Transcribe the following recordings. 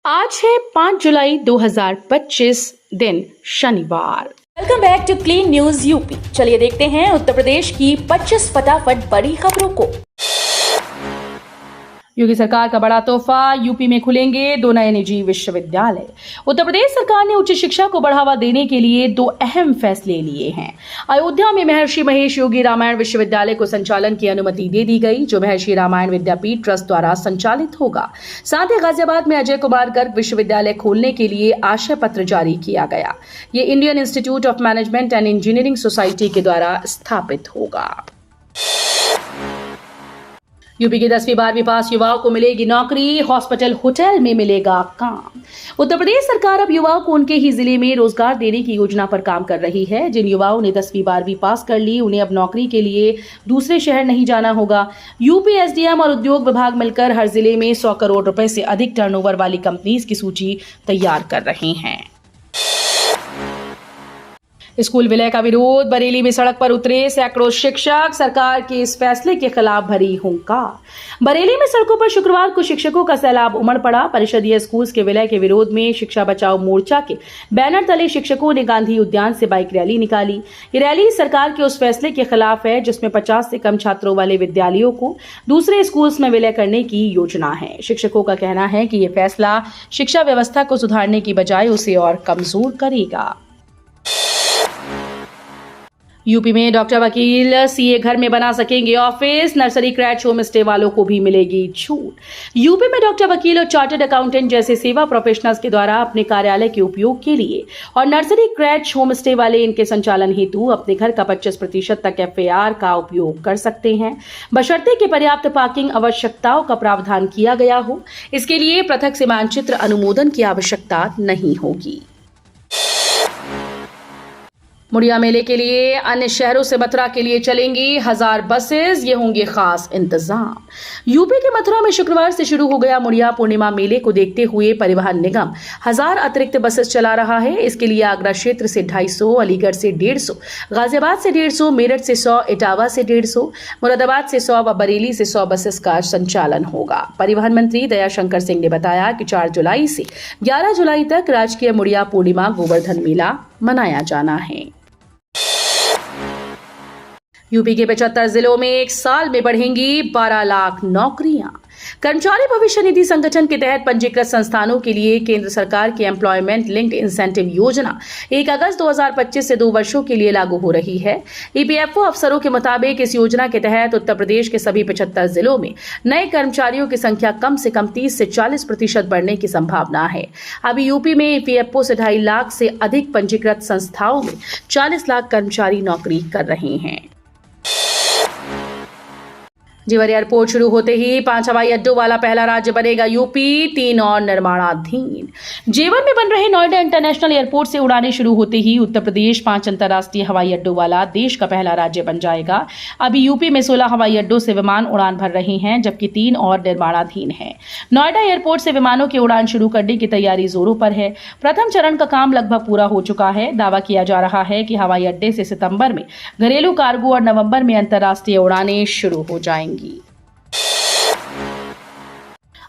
आज है 5 जुलाई 2025 दिन शनिवार। Welcome back to clean news UP. चलिए देखते हैं उत्तर प्रदेश की 25 फटाफट बड़ी खबरों को। योगी सरकार का बड़ा तोहफा, यूपी में खुलेंगे 2 नए निजी विश्वविद्यालय। उत्तर प्रदेश सरकार ने उच्च शिक्षा को बढ़ावा देने के लिए 2 अहम फैसले लिए हैं। अयोध्या में महर्षि महेश योगी रामायण विश्वविद्यालय को संचालन की अनुमति दे दी गई, जो महर्षि रामायण विद्यापीठ ट्रस्ट द्वारा संचालित होगा। साथ ही गाजियाबाद में अजय कुमार गर्ग विश्वविद्यालय खोलने के लिए आशय पत्र जारी किया गया। ये Indian institute of management and engineering society के द्वारा स्थापित होगा। यूपी के 10वीं 12वीं पास युवाओं को मिलेगी नौकरी, हॉस्पिटल होटल में मिलेगा काम। उत्तर प्रदेश सरकार अब युवाओं को उनके ही जिले में रोजगार देने की योजना पर काम कर रही है। जिन युवाओं ने 10वीं 12वीं पास कर ली, उन्हें अब नौकरी के लिए दूसरे शहर नहीं जाना होगा। यूपी एसडीएम और उद्योग विभाग मिलकर हर जिले में 100 करोड़ रुपए से अधिक टर्नओवर वाली कंपनीज की सूची तैयार कर रहे हैं। स्कूल विलय का विरोध, बरेली में सड़क पर उतरे सैकड़ों शिक्षक, सरकार के इस फैसले के खिलाफ भरी हुंकार। बरेली में सड़कों पर शुक्रवार को शिक्षकों का सैलाब उमड़ पड़ा। परिषदीय स्कूल्स के विलय के विरोध में शिक्षा बचाओ मोर्चा के बैनर तले शिक्षकों ने गांधी उद्यान से बाइक रैली निकाली। ये रैली सरकार के उस फैसले के खिलाफ है जिसमें 50 से कम छात्रों वाले विद्यालयों को दूसरे स्कूल्स में विलय करने की योजना है। शिक्षकों का कहना है कि यह फैसला शिक्षा व्यवस्था को सुधारने की बजाय उसे और कमजोर करेगा। यूपी में डॉक्टर, वकील, सीए घर में बना सकेंगे ऑफिस। नर्सरी क्रैच होम स्टे वालों को भी मिलेगी छूट। यूपी में डॉक्टर, वकील और चार्टर्ड अकाउंटेंट जैसे सेवा प्रोफेशनल्स के द्वारा अपने कार्यालय के उपयोग के लिए और नर्सरी क्रैच होम स्टे वाले इनके संचालन हेतु अपने घर का 25% तक FAR का उपयोग कर सकते हैं, बशर्ते कि पर्याप्त पार्किंग आवश्यकताओं का प्रावधान किया गया हो। इसके लिए पृथक से मानचित्र अनुमोदन की आवश्यकता नहीं होगी। मुड़िया मेले के लिए अन्य शहरों से मथुरा के लिए चलेंगी 1000 बसेस, ये होंगे खास इंतजाम। यूपी के मथुरा में शुक्रवार से शुरू हो गया मुड़िया पूर्णिमा मेले को देखते हुए परिवहन निगम 1000 अतिरिक्त बसेस चला रहा है। इसके लिए आगरा क्षेत्र से 250, अलीगढ़ से 150, गाजियाबाद से 150, मेरठ से 100, इटावा से 150, मुरादाबाद से 100 व बरेली से 100 बसेस का संचालन होगा। परिवहन मंत्री दयाशंकर सिंह ने बताया कि 4 जुलाई से 11 जुलाई तक राजकीय मुड़िया पूर्णिमा गोवर्धन मेला मनाया जाना है। यूपी के 75 जिलों में एक साल में बढ़ेंगी 12 लाख नौकरियां। कर्मचारी भविष्य निधि संगठन के तहत पंजीकृत संस्थानों के लिए केंद्र सरकार की एम्प्लॉयमेंट लिंक्ड इंसेंटिव योजना 1 अगस्त 2025 से 2 वर्षों के लिए लागू हो रही है। EPFO अफसरों के मुताबिक इस योजना के तहत उत्तर प्रदेश के सभी 75 जिलों में नए कर्मचारियों की संख्या कम से कम 30 से 40% बढ़ने की संभावना है। अभी यूपी में EPFO से 2.5 लाख से अधिक पंजीकृत संस्थाओं में 40 लाख कर्मचारी नौकरी कर रहे हैं। जेवर एयरपोर्ट शुरू होते ही 5 हवाई अड्डों वाला पहला राज्य बनेगा यूपी, 3 और निर्माणाधीन। जेवर में बन रहे नोएडा इंटरनेशनल एयरपोर्ट से उड़ानें शुरू होते ही उत्तर प्रदेश 5 अंतर्राष्ट्रीय हवाई अड्डों वाला देश का पहला राज्य बन जाएगा। अभी यूपी में 16 हवाई अड्डों से विमान उड़ान भर रहे हैं, जबकि 3 और निर्माणाधीन हैं। नोएडा एयरपोर्ट से विमानों की उड़ान शुरू करने की तैयारी जोरों पर है। प्रथम चरण का काम लगभग पूरा हो चुका है। दावा किया जा रहा है कि हवाई अड्डे से सितंबर में घरेलू कार्गो और नवंबर में अंतर्राष्ट्रीय उड़ानें शुरू हो जाएंगी।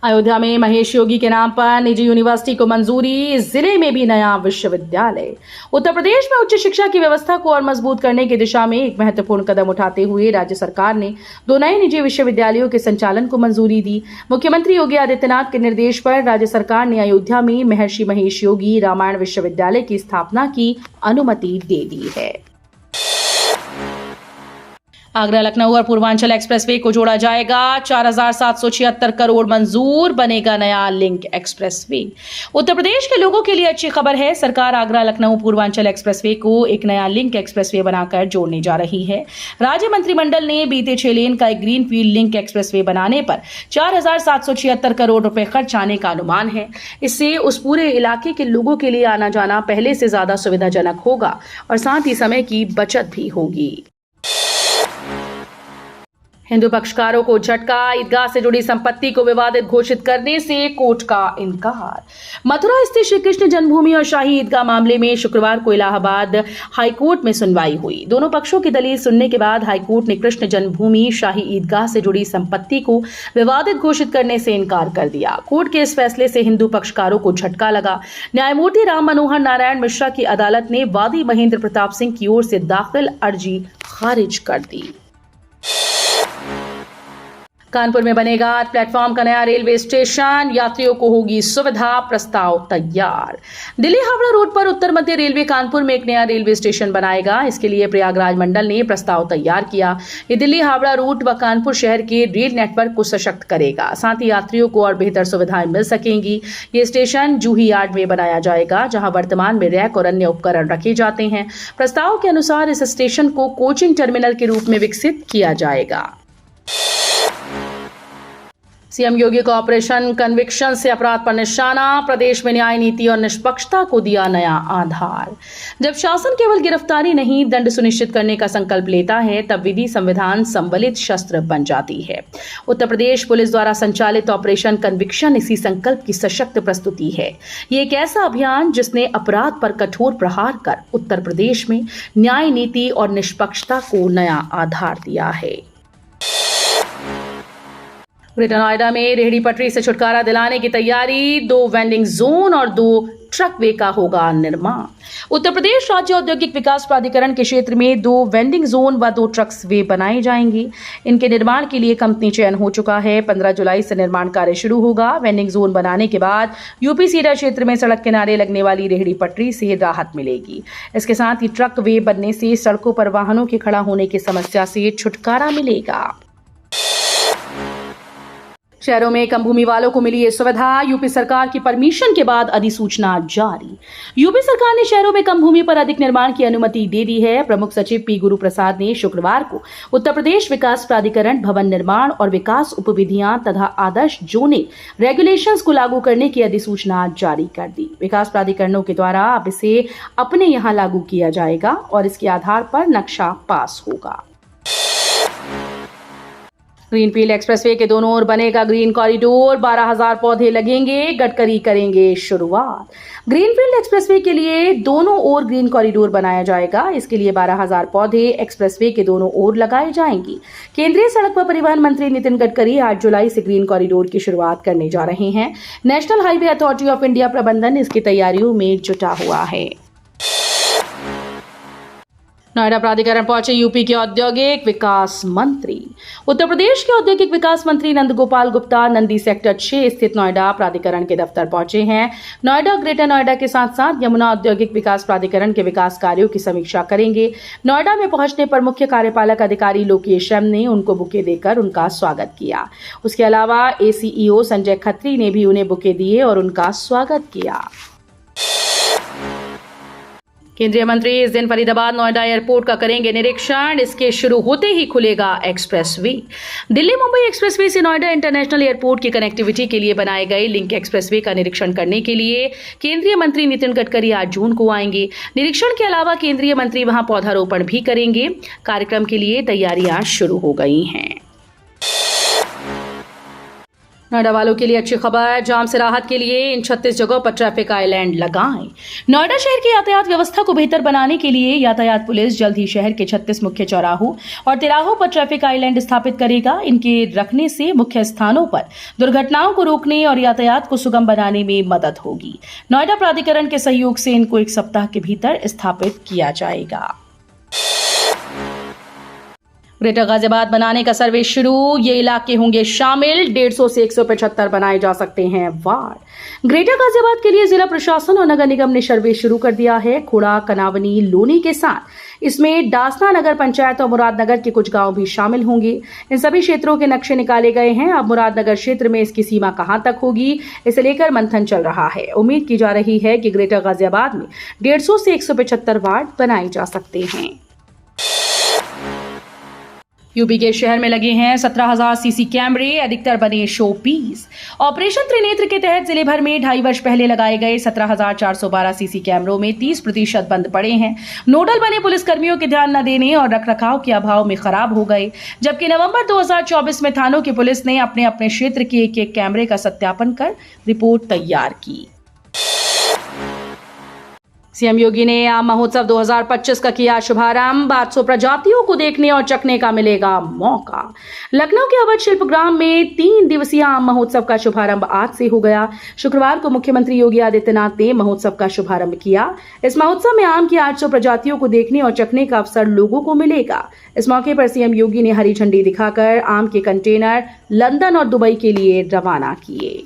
अयोध्या में महेश योगी के नाम पर निजी यूनिवर्सिटी को मंजूरी, जिले में भी नया विश्वविद्यालय। उत्तर प्रदेश में उच्च शिक्षा की व्यवस्था को और मजबूत करने की दिशा में एक महत्वपूर्ण कदम उठाते हुए राज्य सरकार ने 2 नए निजी विश्वविद्यालयों के संचालन को मंजूरी दी। मुख्यमंत्री योगी आदित्यनाथ के निर्देश पर राज्य सरकार ने अयोध्या में महर्षि महेश योगी रामायण विश्वविद्यालय की स्थापना की अनुमति दे दी है। आगरा, लखनऊ और पूर्वांचल एक्सप्रेसवे को जोड़ा जाएगा। 4776 करोड़ मंजूर, बनेगा नया लिंक एक्सप्रेसवे। उत्तर प्रदेश के लोगों के लिए अच्छी खबर है। सरकार आगरा लखनऊ पूर्वांचल एक्सप्रेसवे को एक नया लिंक एक्सप्रेसवे बनाकर जोड़ने जा रही है। राज्य मंत्रिमंडल ने बीते 6 लेन का एक ग्रीनफील्ड लिंक एक्सप्रेसवे बनाने पर 4776 करोड़ रुपए खर्च आने का अनुमान है। इससे उस पूरे इलाके के लोगों के लिए आना जाना पहले से ज्यादा सुविधाजनक होगा और साथ ही समय की बचत भी होगी। हिंदू पक्षकारों को झटका, ईदगाह से जुड़ी संपत्ति को विवादित घोषित करने से कोर्ट का इनकार। मथुरा स्थित श्री कृष्ण जन्मभूमि और शाही ईदगाह मामले में शुक्रवार को इलाहाबाद हाईकोर्ट में सुनवाई हुई। दोनों पक्षों की दलील सुनने के बाद हाईकोर्ट ने कृष्ण जन्मभूमि शाही ईदगाह से जुड़ी संपत्ति को विवादित घोषित करने से इनकार कर दिया। कोर्ट के इस फैसले से हिंदू पक्षकारों को झटका लगा। न्यायमूर्ति राम मनोहर नारायण मिश्रा की अदालत ने वादी महेंद्र प्रताप सिंह की ओर से दाखिल अर्जी खारिज कर दी। कानपुर में बनेगा 8 प्लेटफॉर्म का नया रेलवे स्टेशन, यात्रियों को होगी सुविधा, प्रस्ताव तैयार। दिल्ली हावड़ा रोड पर उत्तर मध्य रेलवे कानपुर में एक नया रेलवे स्टेशन बनाएगा। इसके लिए प्रयागराज मंडल ने प्रस्ताव तैयार किया। ये दिल्ली हावड़ा रूट व कानपुर शहर के रेल नेटवर्क को सशक्त करेगा, साथ ही यात्रियों को और बेहतर सुविधाएं मिल सकेंगी। ये स्टेशन जूही यार्ड में बनाया जाएगा, जहां वर्तमान में रैक और अन्य उपकरण रखे जाते हैं। प्रस्ताव के अनुसार इस स्टेशन को कोचिंग टर्मिनल के रूप में विकसित किया जाएगा। सीएम योगी को ऑपरेशन कन्विक्शन से अपराध पर निशाना, प्रदेश में न्याय नीति और निष्पक्षता को दिया नया आधार। जब शासन केवल गिरफ्तारी नहीं दंड सुनिश्चित करने का संकल्प लेता है, तब विधि संविधान संबलित शस्त्र बन जाती है। उत्तर प्रदेश पुलिस द्वारा संचालित ऑपरेशन कन्विक्शन इसी संकल्प की सशक्त प्रस्तुति है। ये एक ऐसा अभियान जिसने अपराध पर कठोर प्रहार कर उत्तर प्रदेश में न्याय नीति और निष्पक्षता को नया आधार दिया है। ग्रेटर नोएडा में रेहड़ी पटरी से छुटकारा दिलाने की तैयारी, 2 वेंडिंग जोन और 2 ट्रक वे का होगा निर्माण। उत्तर प्रदेश राज्य औद्योगिक विकास प्राधिकरण के क्षेत्र में 2 वेंडिंग जोन व 2 ट्रक्स वे बनाए जाएंगे। इनके निर्माण के लिए कंपनी चयन हो चुका है। 15 जुलाई से निर्माण कार्य शुरू होगा। वेंडिंग जोन बनाने के बाद यूपी सीडा क्षेत्र में सड़क किनारे लगने वाली रेहड़ी पटरी से राहत मिलेगी। इसके साथ ही ट्रक वे बनने से सड़कों पर वाहनों के खड़ा होने की समस्या से छुटकारा मिलेगा। शहरों में कम भूमि वालों को मिली ये सुविधा, यूपी सरकार की परमिशन के बाद अधिसूचना जारी। यूपी सरकार ने शहरों में कम भूमि पर अधिक निर्माण की अनुमति दे दी है। प्रमुख सचिव पी गुरु प्रसाद ने शुक्रवार को उत्तर प्रदेश विकास प्राधिकरण भवन निर्माण और विकास उपविधियां तथा आदर्श जोनिंग रेगुलेशंस को लागू करने की अधिसूचना जारी कर दी। विकास प्राधिकरणों के द्वारा अब इसे अपने यहां लागू किया जाएगा और इसके आधार पर नक्शा पास होगा। ग्रीनफील्ड एक्सप्रेसवे के दोनों ओर बनेगा ग्रीन कॉरिडोर, 12,000 पौधे लगेंगे, गडकरी करेंगे शुरुआत। ग्रीनफील्ड एक्सप्रेसवे के लिए दोनों ओर ग्रीन कॉरिडोर बनाया जाएगा। इसके लिए 12,000 पौधे एक्सप्रेसवे के दोनों ओर लगाए जाएंगे। केंद्रीय सड़क व परिवहन मंत्री नितिन गडकरी 8 जुलाई से ग्रीन कॉरिडोर की शुरुआत करने जा रहे हैं। National highway authority of India प्रबंधन इसकी तैयारियों में जुटा हुआ है। नोएडा प्राधिकरण पहुंचे यूपी के औद्योगिक विकास मंत्री। उत्तर प्रदेश के औद्योगिक विकास मंत्री नंदगोपाल गुप्ता नंदी सेक्टर 6 स्थित नोएडा प्राधिकरण के दफ्तर पहुंचे हैं। नोएडा ग्रेटर नोएडा के साथ साथ यमुना औद्योगिक विकास प्राधिकरण के विकास कार्यों की समीक्षा करेंगे। नोएडा में पहुंचने पर मुख्य कार्यपालक अधिकारी लोकेश एम ने उनको बुके देकर उनका स्वागत किया। उसके अलावा एसीईओ संजय खत्री ने भी उन्हें बुके दिए और उनका स्वागत किया। केंद्रीय मंत्री इस दिन फरीदाबाद नोएडा एयरपोर्ट का करेंगे निरीक्षण। इसके शुरू होते ही खुलेगा एक्सप्रेसवे। दिल्ली मुंबई एक्सप्रेसवे से नोएडा इंटरनेशनल एयरपोर्ट की कनेक्टिविटी के लिए बनाए गए लिंक एक्सप्रेसवे का निरीक्षण करने के लिए केंद्रीय मंत्री नितिन गडकरी 8 जून को आएंगे। निरीक्षण के अलावा केंद्रीय मंत्री वहां पौधारोपण भी करेंगे। कार्यक्रम के लिए तैयारियां शुरू हो गई हैं। नोएडा वालों के लिए अच्छी खबर, जाम से राहत के लिए इन 36 जगहों पर ट्रैफिक आइलैंड लगाएं। नोएडा शहर की यातायात व्यवस्था को बेहतर बनाने के लिए यातायात पुलिस जल्द ही शहर के 36 मुख्य चौराहों और तिराहों पर ट्रैफिक आइलैंड स्थापित करेगा। इनके रखने से मुख्य स्थानों पर दुर्घटनाओं को रोकने और यातायात को सुगम बनाने में मदद होगी। नोएडा प्राधिकरण के सहयोग से इनको 1 सप्ताह के भीतर स्थापित किया जाएगा। ग्रेटर गाजियाबाद बनाने का सर्वे शुरू, ये इलाके होंगे शामिल। 150 से 175 बनाए जा सकते हैं वार्ड। ग्रेटर गाजियाबाद के लिए जिला प्रशासन और नगर निगम ने सर्वे शुरू कर दिया है। खोड़ा, कनावनी, लोनी के साथ इसमें डासना नगर पंचायत और मुरादनगर के कुछ गांव भी शामिल होंगे। इन सभी क्षेत्रों के नक्शे निकाले गए हैं। अब मुरादनगर क्षेत्र में इसकी सीमा कहां तक होगी, इसे लेकर मंथन चल रहा है। उम्मीद की जा रही है कि ग्रेटर गाजियाबाद में 150 से 175 वार्ड बनाए जा सकते हैं। यूपी के शहर में लगे हैं 17,000 सीसी कैमरे, अधिकतर बने शो पीस। ऑपरेशन त्रिनेत्र के तहत जिले भर में 2.5 वर्ष पहले लगाए गए 17,412 सीसी कैमरों में 30% बंद पड़े हैं। नोडल बने पुलिसकर्मियों के ध्यान न देने और रखरखाव के अभाव में खराब हो गए, जबकि नवंबर 2024 में थानों की पुलिस ने अपने अपने क्षेत्र के एक कैमरे का सत्यापन कर रिपोर्ट तैयार की। सीएम योगी ने आम महोत्सव 2025 का किया शुभारंभ। 800 प्रजातियों को देखने और चखने का मिलेगा मौका। लखनऊ के अवध शिल्पग्राम में 3 दिवसीय आम महोत्सव का शुभारंभ आज से हो गया। शुक्रवार को मुख्यमंत्री योगी आदित्यनाथ ने महोत्सव का शुभारंभ किया। इस महोत्सव में आम की 800 प्रजातियों को देखने और चखने का अवसर लोगों को मिलेगा। इस मौके पर सीएम योगी ने हरी झंडी दिखाकर आम के कंटेनर लंदन और दुबई के लिए रवाना किए।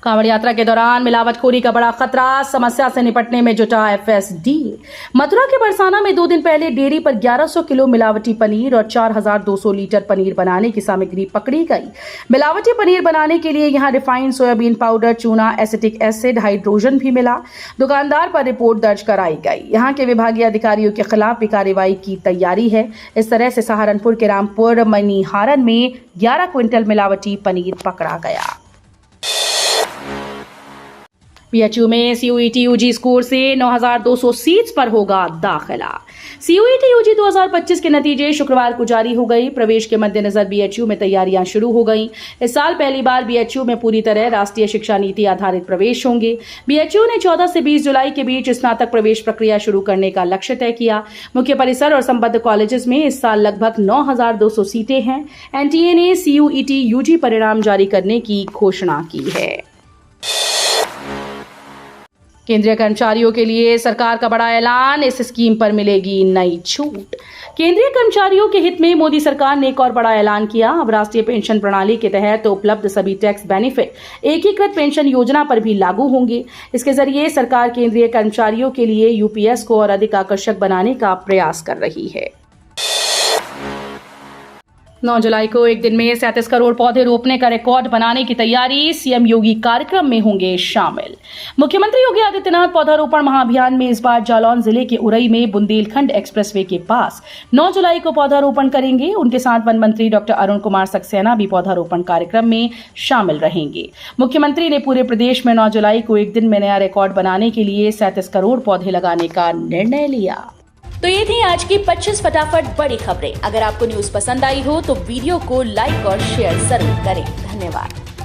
कांवड़ यात्रा के दौरान मिलावटखोरी का बड़ा खतरा, समस्या से निपटने में जुटा FSD। मथुरा के बरसाना में 2 दिन पहले डेयरी पर 1100 किलो मिलावटी पनीर और 4,200 लीटर पनीर बनाने की सामग्री पकड़ी गई। मिलावटी पनीर बनाने के लिए यहां रिफाइंड सोयाबीन पाउडर, चूना, एसिटिक एसिड, हाइड्रोजन भी मिला। दुकानदार पर रिपोर्ट दर्ज कराई गई। यहां के विभागीय अधिकारियों के खिलाफ भी कार्रवाई की तैयारी है। इस तरह से सहारनपुर के रामपुर मनिहारन में 11 क्विंटल मिलावटी पनीर पकड़ा गया। बीएचयू में CUET UG स्कोर से 9,200 सीट्स पर होगा दाखिला। CUET UG 2025 के नतीजे शुक्रवार को जारी हो गई। प्रवेश के मद्देनजर बीएचयू में तैयारियां शुरू हो गई। इस साल पहली बार बीएचयू में पूरी तरह राष्ट्रीय शिक्षा नीति आधारित प्रवेश होंगे। बीएचयू ने 14 से 20 जुलाई के बीच स्नातक प्रवेश प्रक्रिया शुरू करने का लक्ष्य तय किया। मुख्य परिसर और संबद्ध कॉलेजेस में इस साल लगभग 9,200 सीटें हैं। एनटीए ने CUET UG परिणाम जारी करने की घोषणा की है। केंद्रीय कर्मचारियों के लिए सरकार का बड़ा ऐलान, इस स्कीम पर मिलेगी नई छूट। केंद्रीय कर्मचारियों के हित में मोदी सरकार ने एक और बड़ा ऐलान किया। अब राष्ट्रीय पेंशन प्रणाली के तहत उपलब्ध सभी टैक्स बेनिफिट एकीकृत पेंशन योजना पर भी लागू होंगे। इसके जरिए सरकार केंद्रीय कर्मचारियों के लिए यूपीएस को और अधिक आकर्षक बनाने का प्रयास कर रही है। 9 जुलाई को एक दिन में 37 करोड़ पौधे रोपने का रिकॉर्ड बनाने की तैयारी। सीएम योगी कार्यक्रम में होंगे शामिल। मुख्यमंत्री योगी आदित्यनाथ पौधारोपण महाअभियान में इस बार जालौन जिले के उरई में बुंदेलखंड एक्सप्रेसवे के पास 9 जुलाई को पौधारोपण करेंगे। उनके साथ वन मंत्री डॉक्टर अरुण कुमार सक्सेना भी पौधारोपण कार्यक्रम में शामिल रहेंगे। मुख्यमंत्री ने पूरे प्रदेश में 9 जुलाई को एक दिन में नया रिकॉर्ड बनाने के लिए 37 करोड़ पौधे लगाने का निर्णय लिया। तो ये थी आज की 25 फटाफट बड़ी खबरें। अगर आपको न्यूज पसंद आई हो तो वीडियो को लाइक और शेयर जरूर करें। धन्यवाद।